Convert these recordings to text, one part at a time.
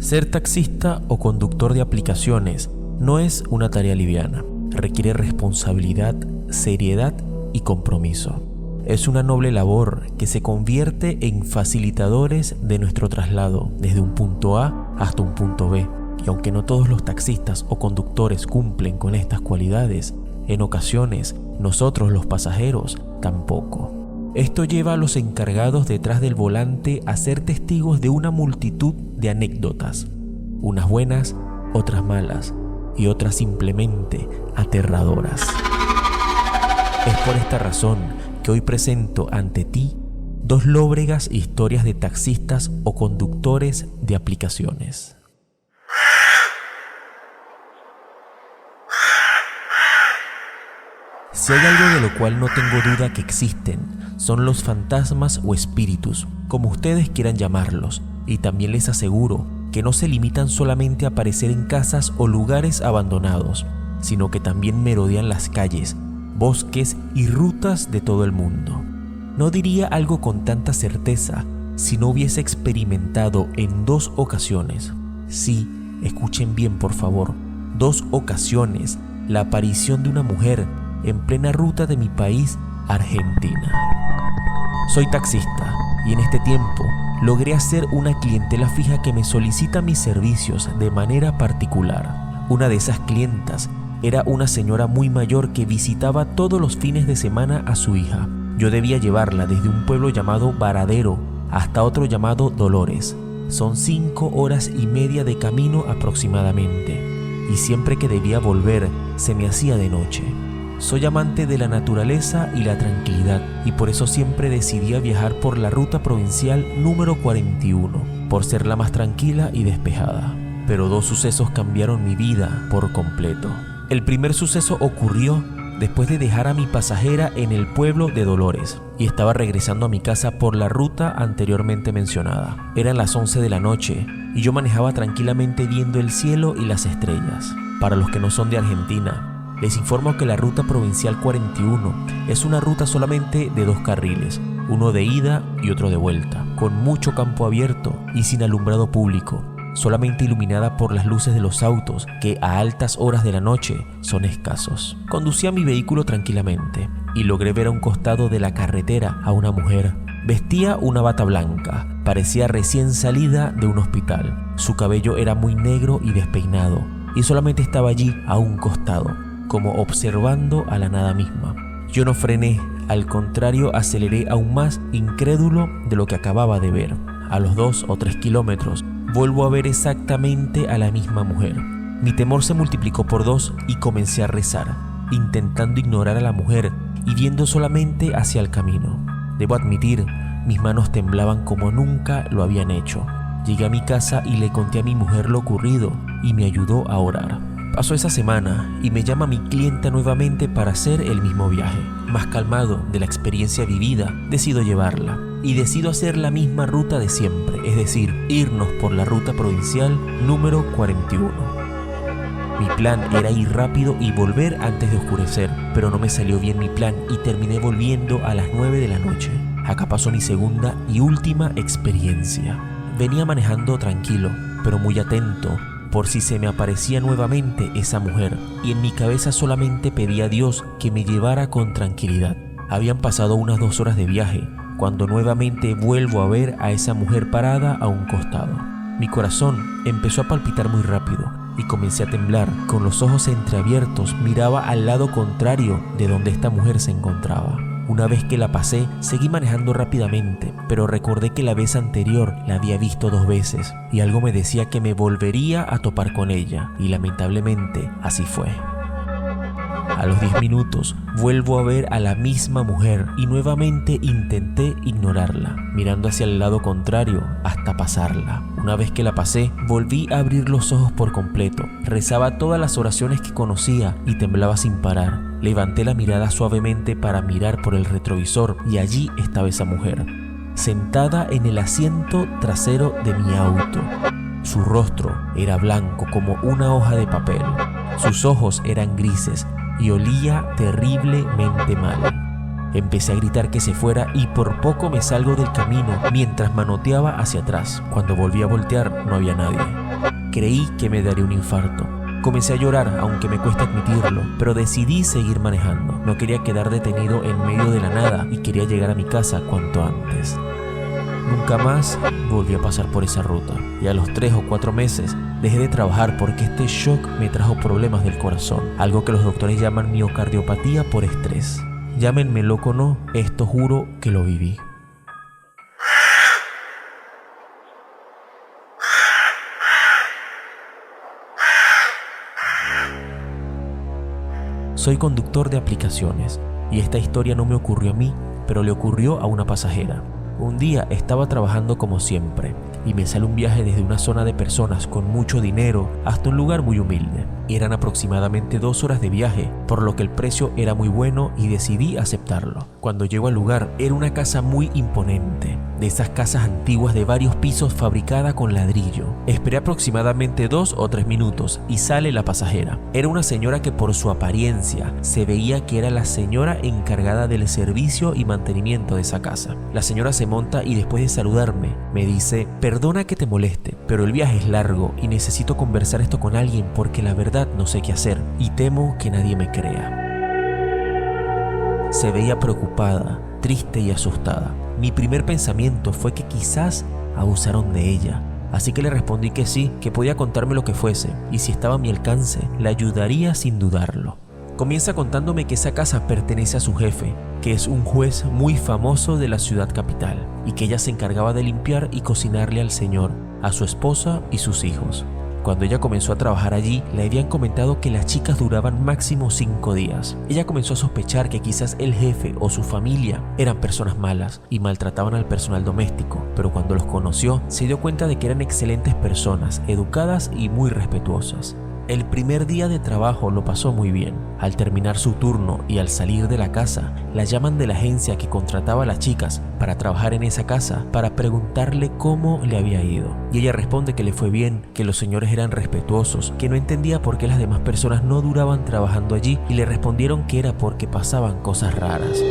Ser taxista o conductor de aplicaciones no es una tarea liviana. Requiere responsabilidad, seriedad y compromiso. Es una noble labor que se convierte en facilitadores de nuestro traslado desde un punto A hasta un punto B. Y aunque no todos los taxistas o conductores cumplen con estas cualidades, en ocasiones nosotros los pasajeros tampoco. Esto lleva a los encargados detrás del volante a ser testigos de una multitud de anécdotas, unas buenas, otras malas y otras simplemente aterradoras. Es por esta razón que hoy presento ante ti 2 lóbregas historias de taxistas o conductores de aplicaciones. Si hay algo de lo cual no tengo duda que existen, son los fantasmas o espíritus, como ustedes quieran llamarlos, y también les aseguro que no se limitan solamente a aparecer en casas o lugares abandonados, sino que también merodean las calles, bosques y rutas de todo el mundo. No diría algo con tanta certeza si no hubiese experimentado en 2 ocasiones, sí, escuchen bien por favor, 2 ocasiones, la aparición de una mujer en plena ruta de mi país, Argentina. Soy taxista y en este tiempo logré hacer una clientela fija que me solicita mis servicios de manera particular. Una de esas clientas era una señora muy mayor que visitaba todos los fines de semana a su hija. Yo debía llevarla desde un pueblo llamado Varadero hasta otro llamado Dolores. Son 5 horas y media de camino aproximadamente, y siempre que debía volver se me hacía de noche. Soy amante de la naturaleza y la tranquilidad, y por eso siempre decidí viajar por la ruta provincial número 41, por ser la más tranquila y despejada. Pero 2 sucesos cambiaron mi vida por completo. El primer suceso ocurrió después de dejar a mi pasajera en el pueblo de Dolores, y estaba regresando a mi casa por la ruta anteriormente mencionada. Eran las 11 de la noche, y yo manejaba tranquilamente viendo el cielo y las estrellas. Para los que no son de Argentina, les informo que la ruta provincial 41 es una ruta solamente de 2 carriles, uno de ida y otro de vuelta, con mucho campo abierto y sin alumbrado público, solamente iluminada por las luces de los autos que a altas horas de la noche son escasos. Conducía mi vehículo tranquilamente y logré ver a un costado de la carretera a una mujer. Vestía una bata blanca, parecía recién salida de un hospital. Su cabello era muy negro y despeinado y solamente estaba allí a un costado, como observando a la nada misma. Yo no frené, al contrario aceleré aún más, incrédulo de lo que acababa de ver. A los 2 o 3 kilómetros vuelvo a ver exactamente a la misma mujer. Mi temor se multiplicó por 2 y comencé a rezar, intentando ignorar a la mujer y viendo solamente hacia el camino. Debo admitir, mis manos temblaban como nunca lo habían hecho. Llegué a mi casa y le conté a mi mujer lo ocurrido y me ayudó a orar. Pasó esa semana y me llama mi clienta nuevamente para hacer el mismo viaje. Más calmado de la experiencia vivida, decido llevarla y decido hacer la misma ruta de siempre, es decir, irnos por la ruta provincial número 41. Mi plan era ir rápido y volver antes de oscurecer, pero no me salió bien mi plan y terminé volviendo a las 9 de la noche. Acá pasó mi segunda y última experiencia. Venía manejando tranquilo, pero muy atento por si se me aparecía nuevamente esa mujer, y en mi cabeza solamente pedía a Dios que me llevara con tranquilidad. Habían pasado unas 2 horas de viaje, cuando nuevamente vuelvo a ver a esa mujer parada a un costado. Mi corazón empezó a palpitar muy rápido y comencé a temblar. Con los ojos entreabiertos miraba al lado contrario de donde esta mujer se encontraba. Una vez que la pasé, seguí manejando rápidamente, pero recordé que la vez anterior la había visto 2 veces y algo me decía que me volvería a topar con ella, y lamentablemente así fue. A los 10 minutos vuelvo a ver a la misma mujer y nuevamente intenté ignorarla, mirando hacia el lado contrario hasta pasarla. Una vez que la pasé, volví a abrir los ojos por completo, rezaba todas las oraciones que conocía y temblaba sin parar. Levanté la mirada suavemente para mirar por el retrovisor y allí estaba esa mujer, sentada en el asiento trasero de mi auto. Su rostro era blanco como una hoja de papel, sus ojos eran grises y olía terriblemente mal. Empecé a gritar que se fuera y por poco me salgo del camino mientras manoteaba hacia atrás. Cuando volví a voltear no había nadie. Creí que me daría un infarto. Comencé a llorar, aunque me cuesta admitirlo, pero decidí seguir manejando. No quería quedar detenido en medio de la nada y quería llegar a mi casa cuanto antes. Nunca más volví a pasar por esa ruta y a los 3 o 4 meses dejé de trabajar porque este shock me trajo problemas del corazón, algo que los doctores llaman miocardiopatía por estrés. Llámenme loco o no, esto juro que lo viví. Soy conductor de aplicaciones y esta historia no me ocurrió a mí, pero le ocurrió a una pasajera. Un día estaba trabajando como siempre y me sale un viaje desde una zona de personas con mucho dinero hasta un lugar muy humilde. Eran aproximadamente 2 horas de viaje, por lo que el precio era muy bueno y decidí aceptarlo. Cuando llego al lugar, era una casa muy imponente, de esas casas antiguas de varios pisos fabricada con ladrillo. Esperé aproximadamente 2 o 3 minutos y sale la pasajera. Era una señora que por su apariencia se veía que era la señora encargada del servicio y mantenimiento de esa casa. La señora se monta y después de saludarme me dice: perdona que te moleste, pero el viaje es largo y necesito conversar esto con alguien porque la verdad no sé qué hacer y temo que nadie me crea. Se veía preocupada, triste y asustada. Mi primer pensamiento fue que quizás abusaron de ella, así que le respondí que sí, que podía contarme lo que fuese y si estaba a mi alcance, la ayudaría sin dudarlo. Comienza contándome que esa casa pertenece a su jefe, que es un juez muy famoso de la ciudad capital, y que ella se encargaba de limpiar y cocinarle al señor, a su esposa y sus hijos. Cuando ella comenzó a trabajar allí, le habían comentado que las chicas duraban máximo 5 días. Ella comenzó a sospechar que quizás el jefe o su familia eran personas malas y maltrataban al personal doméstico, pero cuando los conoció, se dio cuenta de que eran excelentes personas, educadas y muy respetuosas. El primer día de trabajo lo pasó muy bien. Al terminar su turno y al salir de la casa, la llaman de la agencia que contrataba a las chicas para trabajar en esa casa para preguntarle cómo le había ido. Y ella responde que le fue bien, que los señores eran respetuosos, que no entendía por qué las demás personas no duraban trabajando allí y le respondieron que era porque pasaban cosas raras.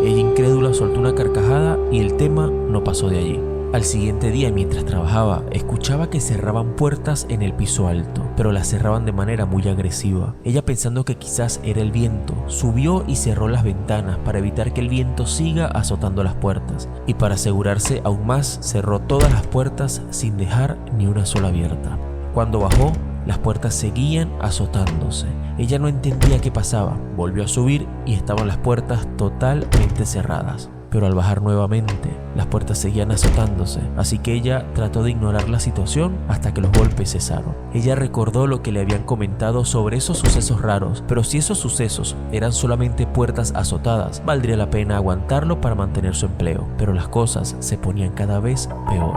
Ella incrédula soltó una carcajada y el tema no pasó de allí. Al siguiente día, mientras trabajaba, escuchaba que cerraban puertas en el piso alto, pero las cerraban de manera muy agresiva. Ella, pensando que quizás era el viento, subió y cerró las ventanas para evitar que el viento siga azotando las puertas, y para asegurarse aún más, cerró todas las puertas sin dejar ni una sola abierta. Cuando bajó, las puertas seguían azotándose. Ella no entendía qué pasaba. Volvió a subir y estaban las puertas totalmente cerradas. Pero al bajar nuevamente, las puertas seguían azotándose, así que ella trató de ignorar la situación hasta que los golpes cesaron. Ella recordó lo que le habían comentado sobre esos sucesos raros, pero si esos sucesos eran solamente puertas azotadas, valdría la pena aguantarlo para mantener su empleo, pero las cosas se ponían cada vez peor.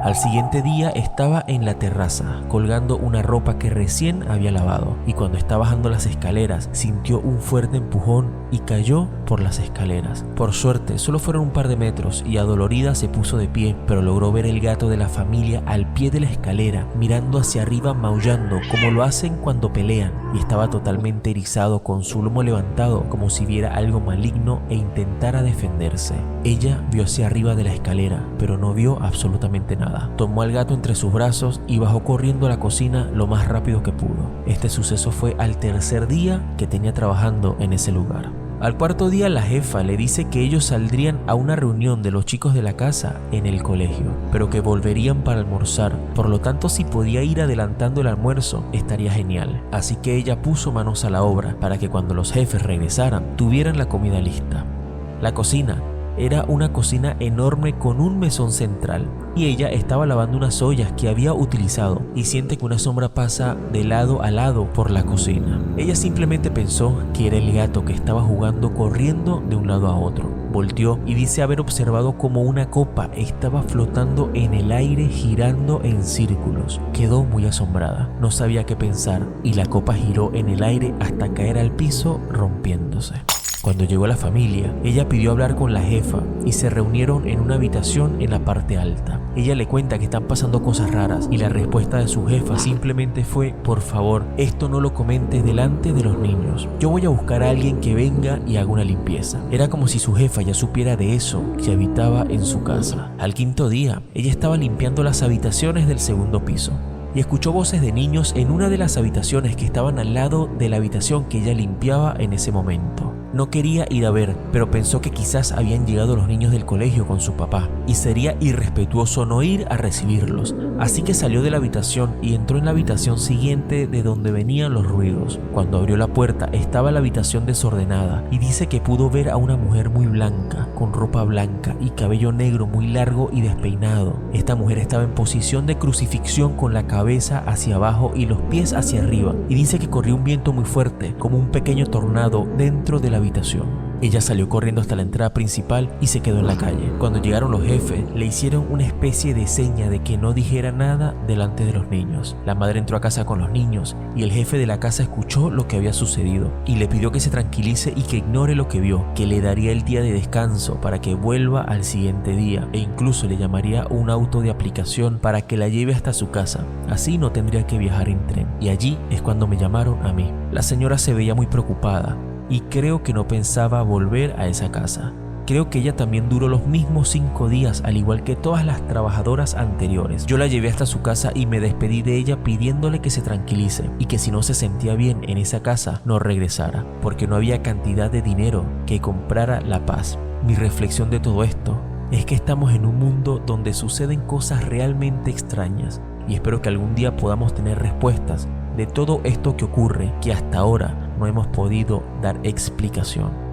Al siguiente día estaba en la terraza, colgando una ropa que recién había lavado, y cuando estaba bajando las escaleras, sintió un fuerte empujón y cayó por las escaleras. Por suerte, solo fueron un par de metros y adolorida se puso de pie, pero logró ver el gato de la familia al pie de la escalera, mirando hacia arriba maullando como lo hacen cuando pelean, y estaba totalmente erizado con su lomo levantado como si viera algo maligno e intentara defenderse. Ella vio hacia arriba de la escalera, pero no vio absolutamente nada. Tomó al gato entre sus brazos y bajó corriendo a la cocina lo más rápido que pudo. Este suceso fue al tercer día que tenía trabajando en ese lugar. Al cuarto día, la jefa le dice que ellos saldrían a una reunión de los chicos de la casa en el colegio, pero que volverían para almorzar. Por lo tanto, si podía ir adelantando el almuerzo, estaría genial. Así que ella puso manos a la obra para que cuando los jefes regresaran, tuvieran la comida lista. La cocina era una cocina enorme con un mesón central, y ella estaba lavando unas ollas que había utilizado y siente que una sombra pasa de lado a lado por la cocina. Ella simplemente pensó que era el gato que estaba jugando corriendo de un lado a otro. Volteó y dice haber observado como una copa estaba flotando en el aire girando en círculos. Quedó muy asombrada, no sabía qué pensar y la copa giró en el aire hasta caer al piso rompiéndose. Cuando llegó la familia, ella pidió hablar con la jefa y se reunieron en una habitación en la parte alta. Ella le cuenta que están pasando cosas raras y la respuesta de su jefa simplemente fue: por favor, esto no lo comentes delante de los niños. Yo voy a buscar a alguien que venga y haga una limpieza. Era como si su jefa ya supiera de eso que habitaba en su casa. Al quinto día, ella estaba limpiando las habitaciones del segundo piso y escuchó voces de niños en una de las habitaciones que estaban al lado de la habitación que ella limpiaba en ese momento. No quería ir a ver, pero pensó que quizás habían llegado los niños del colegio con su papá y sería irrespetuoso no ir a recibirlos. Así que salió de la habitación y entró en la habitación siguiente de donde venían los ruidos. Cuando abrió la puerta estaba la habitación desordenada y dice que pudo ver a una mujer muy blanca, con ropa blanca y cabello negro muy largo y despeinado. Esta mujer estaba en posición de crucifixión con la cabeza hacia abajo y los pies hacia arriba, y dice que corrió un viento muy fuerte, como un pequeño tornado dentro de la habitación. Ella salió corriendo hasta la entrada principal y se quedó en la calle. Cuando llegaron los jefes, le hicieron una especie de seña de que no dijera nada delante de los niños. La madre entró a casa con los niños y el jefe de la casa escuchó lo que había sucedido y le pidió que se tranquilice y que ignore lo que vio, que le daría el día de descanso para que vuelva al siguiente día e incluso le llamaría un auto de aplicación para que la lleve hasta su casa. Así no tendría que viajar en tren. Y allí es cuando me llamaron a mí. La señora se veía muy preocupada y creo que no pensaba volver a esa casa. Creo que ella también duró los mismos 5 días, al igual que todas las trabajadoras anteriores. Yo la llevé hasta su casa y me despedí de ella pidiéndole que se tranquilice y que si no se sentía bien en esa casa no regresara, porque no había cantidad de dinero que comprara la paz. Mi reflexión de todo esto es que estamos en un mundo donde suceden cosas realmente extrañas y espero que algún día podamos tener respuestas de todo esto que ocurre, que hasta ahora no hemos podido dar explicación.